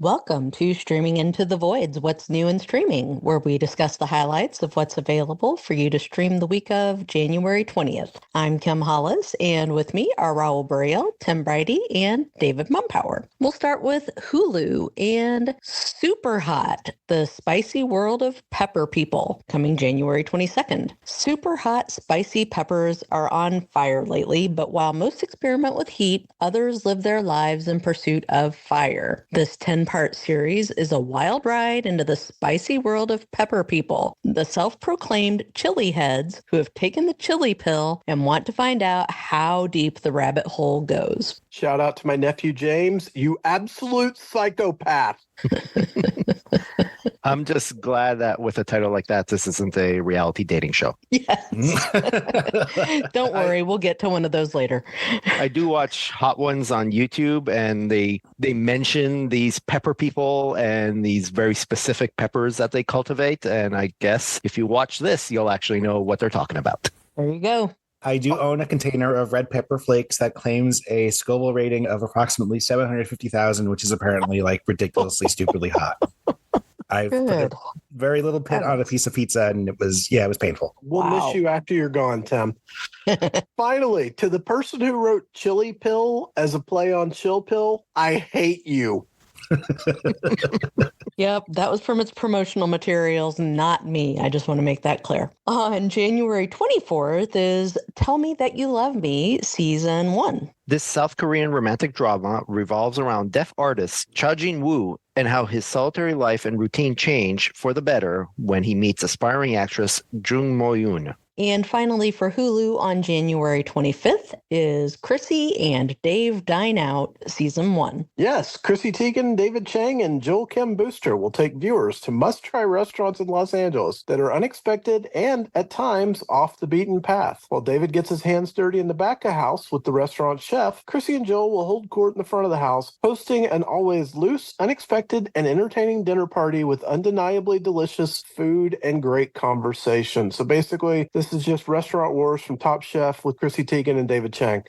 Welcome to Streaming Into the Voids, What's New in Streaming, where we discuss the highlights of what's available for you to stream the week of January 20th. I'm Kim Hollis, and with me are Raul Buriel, Tim Brighty, and David Mumpower. We'll start with Hulu and Superhot, the spicy world of pepper people, coming January 22nd. Superhot spicy peppers are on fire lately, but while most experiment with heat, others live their lives in pursuit of fire. This 10-part series is a wild ride into the spicy world of pepper people, the self-proclaimed chili heads who have taken the chili pill and want to find out how deep the rabbit hole goes. Shout out to my nephew James, you absolute psychopath. I'm just glad that with a title like that, this isn't a reality dating show. Yes. Don't worry, we'll get to one of those later. I do watch Hot Ones on YouTube, and they mention these pepper people and these very specific peppers that they cultivate. And I guess if you watch this, you'll actually know what they're talking about. There you go. I do own a container of red pepper flakes that claims a Scoville rating of approximately 750,000, which is apparently like ridiculously stupidly hot. I've put a very little pit on a piece of pizza, and it was painful. We'll miss you after you're gone, Tim. Finally, to the person who wrote Chili Pill as a play on Chill Pill, I hate you. Yep, that was from its promotional materials, not me. I just want to make that clear. On January 24th is Tell Me That You Love Me, Season 1. This South Korean romantic drama revolves around deaf artist Cha Jin-woo and how his solitary life and routine change for the better when he meets aspiring actress Jung Mo-yoon. And finally, for Hulu on January 25th is Chrissy and Dave Dine Out, Season 1. Yes, Chrissy Teigen, David Chang, and Joel Kim Booster will take viewers to must-try restaurants in Los Angeles that are unexpected and, at times, off the beaten path. While David gets his hands dirty in the back of house with the restaurant chef, Chrissy and Joel will hold court in the front of the house, hosting an always loose, unexpected, and entertaining dinner party with undeniably delicious food and great conversation. So basically, this is just Restaurant Wars from Top Chef with Chrissy Teigen and David Chang.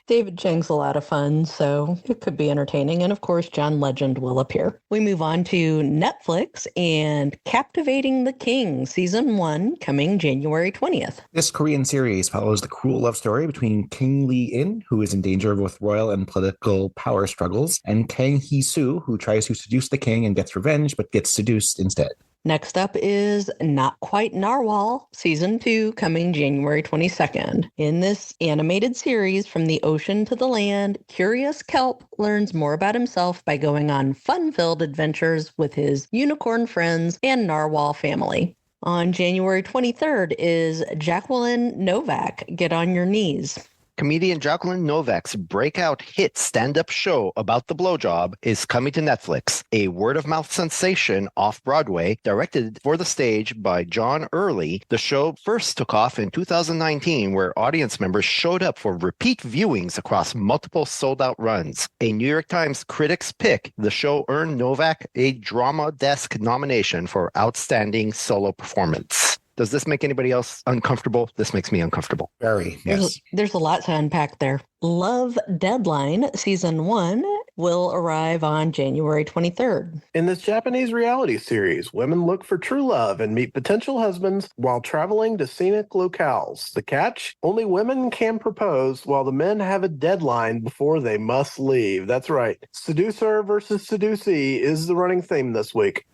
David Chang's a lot of fun, so it could be entertaining. And of course, John Legend will appear. We move on to Netflix and Captivating the King, Season 1, coming January 20th. This Korean series follows the cruel love story between King Lee-in, who is in danger of both royal and political power struggles, and Kang Hee-soo, who tries to seduce the king and gets revenge, but gets seduced instead. Next up is Not Quite Narwhal, Season 2, coming January 22nd. In this animated series, From the Ocean to the Land, curious kelp learns more about himself by going on fun-filled adventures with his unicorn friends and narwhal family. On January 23rd is Jacqueline Novak, Get on Your Knees. Comedian Jacqueline Novak's breakout hit stand-up show about the blowjob is coming to Netflix, a word-of-mouth sensation off-Broadway, directed for the stage by John Early. The show first took off in 2019, where audience members showed up for repeat viewings across multiple sold-out runs. A New York Times critic's pick, the show earned Novak a Drama Desk nomination for Outstanding Solo Performance. Does this make anybody else uncomfortable? This makes me uncomfortable. Very, yes. There's a lot to unpack there. Love Deadline, Season 1, will arrive on January 23rd. In this Japanese reality series, women look for true love and meet potential husbands while traveling to scenic locales. The catch? Only women can propose while the men have a deadline before they must leave. That's right. Seducer versus seducee is the running theme this week.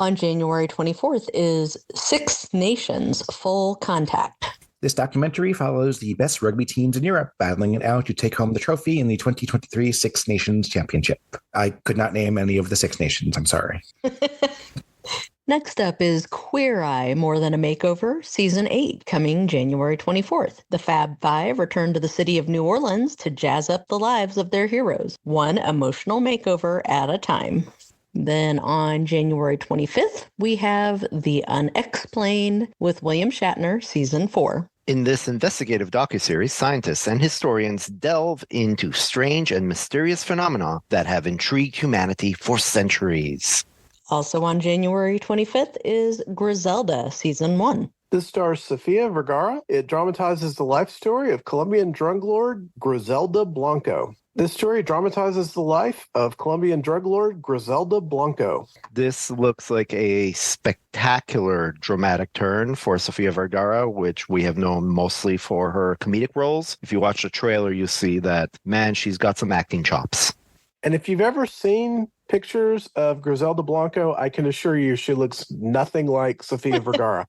On January 24th is Six Nations Full Contact. This documentary follows the best rugby teams in Europe battling it out to take home the trophy in the 2023 Six Nations Championship. I could not name any of the Six Nations, I'm sorry. Next up is Queer Eye, More Than a Makeover, Season 8, coming January 24th. The Fab Five return to the city of New Orleans to jazz up the lives of their heroes, one emotional makeover at a time. Then on January 25th, we have The UnXplained with William Shatner, Season 4. In this investigative docuseries, scientists and historians delve into strange and mysterious phenomena that have intrigued humanity for centuries. Also on January 25th is Griselda, Season 1. This stars Sofia Vergara. It dramatizes the life story of Colombian drug lord Griselda Blanco. This story dramatizes the life of Colombian drug lord Griselda Blanco. This looks like a spectacular dramatic turn for Sofia Vergara, which we have known mostly for her comedic roles. If you watch the trailer, you see that, man, she's got some acting chops. And if you've ever seen pictures of Griselda Blanco, I can assure you she looks nothing like Sofia Vergara.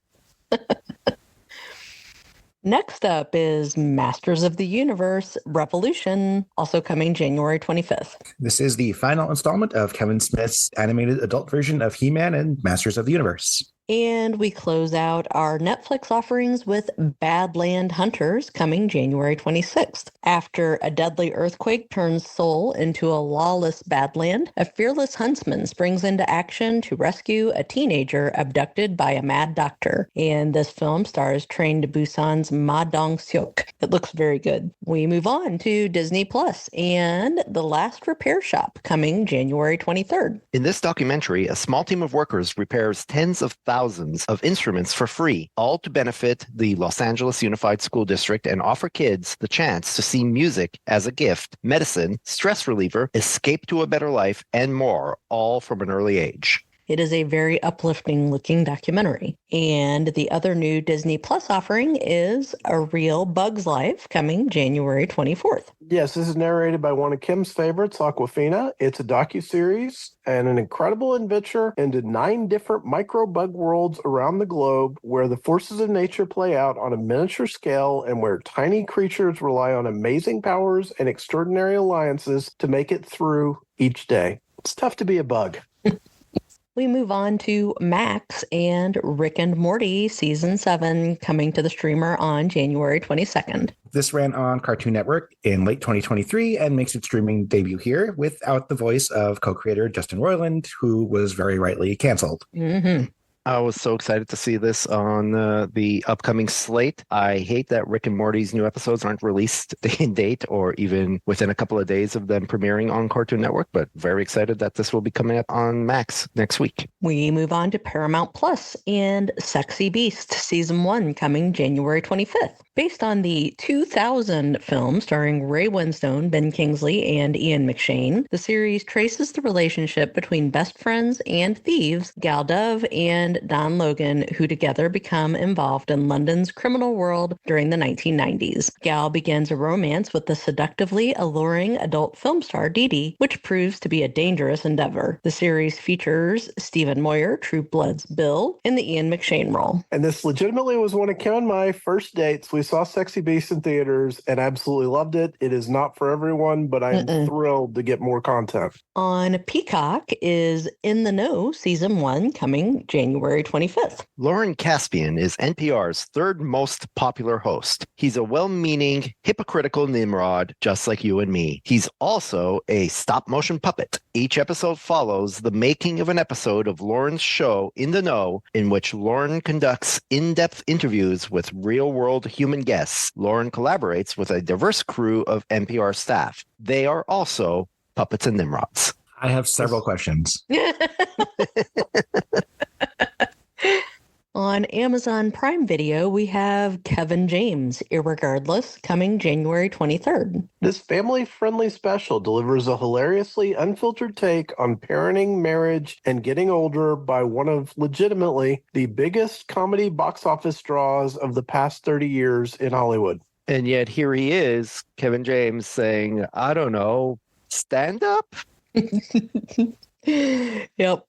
Next up is Masters of the Universe Revolution, also coming January 25th. This is the final installment of Kevin Smith's animated adult version of He-Man and Masters of the Universe. And we close out our Netflix offerings with Badland Hunters coming January 26th. After a deadly earthquake turns Seoul into a lawless badland, a fearless huntsman springs into action to rescue a teenager abducted by a mad doctor. And this film stars Train to Busan's Ma Dong-seok. It looks very good. We move on to Disney Plus and The Last Repair Shop coming January 23rd. In this documentary, a small team of workers repairs tens of thousands of instruments for free, all to benefit the Los Angeles Unified School District and offer kids the chance to see music as a gift, medicine, stress reliever, escape to a better life, and more, all from an early age. It is a very uplifting looking documentary. And the other new Disney Plus offering is A Real Bug's Life coming January 24th. Yes, this is narrated by one of Kim's favorites, Aquafina. It's a docuseries and an incredible adventure into 9 different micro-bug worlds around the globe where the forces of nature play out on a miniature scale and where tiny creatures rely on amazing powers and extraordinary alliances to make it through each day. It's tough to be a bug. We move on to Max and Rick and Morty Season 7 coming to the streamer on January 22nd. This ran on Cartoon Network in late 2023 and makes its streaming debut here without the voice of co-creator Justin Roiland, who was very rightly canceled. Mm-hmm. I was so excited to see this on the upcoming slate. I hate that Rick and Morty's new episodes aren't released in date or even within a couple of days of them premiering on Cartoon Network, but very excited that this will be coming up on Max next week. We move on to Paramount Plus and Sexy Beast Season 1 coming January 25th. Based on the 2000 film starring Ray Winstone, Ben Kingsley, and Ian McShane, the series traces the relationship between best friends and thieves Gal Dove and Don Logan, who together become involved in London's criminal world during the 1990s. Gal begins a romance with the seductively alluring adult film star Dee Dee, which proves to be a dangerous endeavor. The series features Stephen Moyer, True Blood's Bill, in the Ian McShane role. And this legitimately was one of Kim and my first dates. We saw Sexy Beast in theaters and absolutely loved it. It is not for everyone, but I'm thrilled to get more content. On Peacock is In the Know Season 1 coming January 25th. Lauren Caspian is NPR's third most popular host. He's a well-meaning, hypocritical Nimrod, just like you and me. He's also a stop-motion puppet. Each episode follows the making of an episode of Lauren's show In the Know, in which Lauren conducts in-depth interviews with real-world human guests. Lauren collaborates with a diverse crew of NPR staff. They are also puppets and Nimrods. I have several questions. On Amazon Prime Video, we have Kevin James, Irregardless, coming January 23rd. This family-friendly special delivers a hilariously unfiltered take on parenting, marriage, and getting older by one of legitimately the biggest comedy box office draws of the past 30 years in Hollywood. And yet here he is, Kevin James, saying, I don't know, stand up? Yep.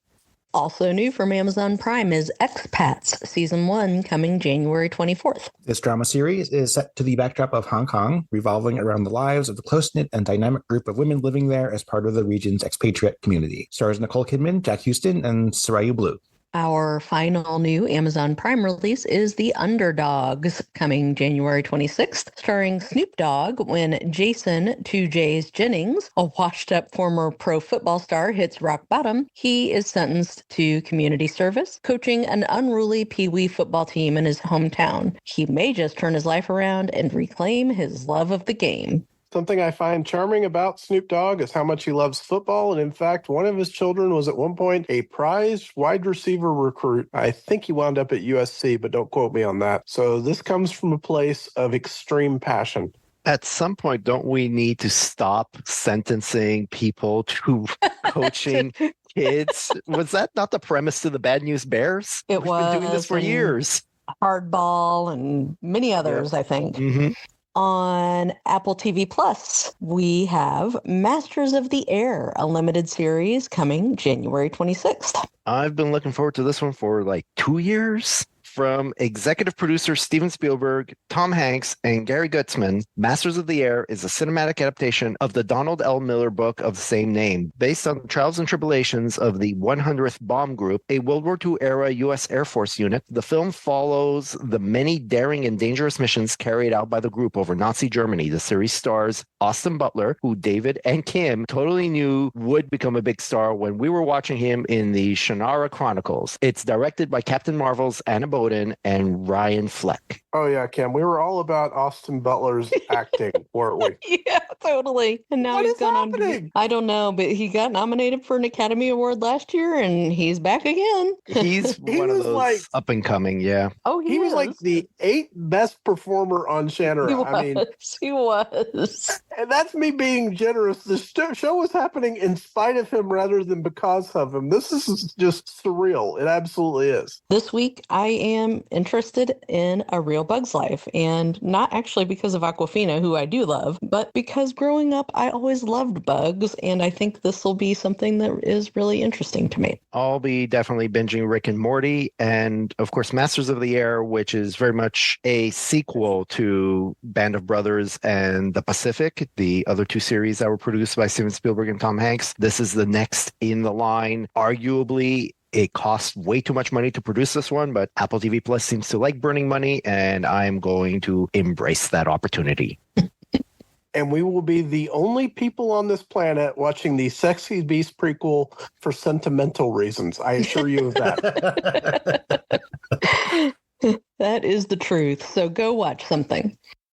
Also new from Amazon Prime is Expats Season 1 coming January 24th. This drama series is set to the backdrop of Hong Kong, revolving around the lives of the close-knit and dynamic group of women living there as part of the region's expatriate community. Stars Nicole Kidman, Jack Houston, and Sarayu Blue. Our final new Amazon Prime release is The Underdogs, coming January 26th, starring Snoop Dogg when Jason 2J's Jennings, a washed-up former pro football star, hits rock bottom. He is sentenced to community service, coaching an unruly Pee Wee football team in his hometown. He may just turn his life around and reclaim his love of the game. Something I find charming about Snoop Dogg is how much he loves football. And in fact, one of his children was at one point a prized wide receiver recruit. I think he wound up at USC, but don't quote me on that. So this comes from a place of extreme passion. At some point, don't we need to stop sentencing people to coaching kids? Was that not the premise to the Bad News Bears? It We've been doing this for and years. Hardball and many others, I think. Mm-hmm. On Apple TV Plus, we have Masters of the Air, a limited series coming January 26th. I've been looking forward to this one for like 2 years. From executive producer Steven Spielberg, Tom Hanks, and Gary Gutzman, Masters of the Air is a cinematic adaptation of the Donald L. Miller book of the same name, based on the trials and tribulations of the 100th Bomb Group, a World War II-era U.S. Air Force unit. The film follows the many daring and dangerous missions carried out by the group over Nazi Germany. The series stars Austin Butler, who David and Kim totally knew would become a big star when we were watching him in the Shannara Chronicles. It's directed by Captain Marvel's Anna Boden and Ryan Fleck. Oh, yeah, Kim. We were all about Austin Butler's acting, weren't we? Yeah, totally. And now What he's is gone happening? on. I don't know, but he got nominated for an Academy Award last year, and he's back again. He's He one of was those like- up and coming, yeah. Oh, He was like the 8th best performer on Shannara. He was. I mean, He was. and that's me being generous. The show was happening in spite of him rather than because of him. This is just surreal. It absolutely is. This week, I am interested in A Real Bug's Life, and not actually because of Aquafina, who I do love, but because growing up, I always loved bugs, and I think this will be something that is really interesting to me. I'll be definitely binging Rick and Morty, and of course Masters of the Air, which is very much a sequel to Band of Brothers and The Pacific, the other two series that were produced by Steven Spielberg and Tom Hanks. This is the next in the line. Arguably, it costs way too much money to produce this one, but Apple TV Plus seems to like burning money, and I'm going to embrace that opportunity. And we will be the only people on this planet watching the Sexy Beast prequel for sentimental reasons. I assure you of that. That is the truth. So go watch something.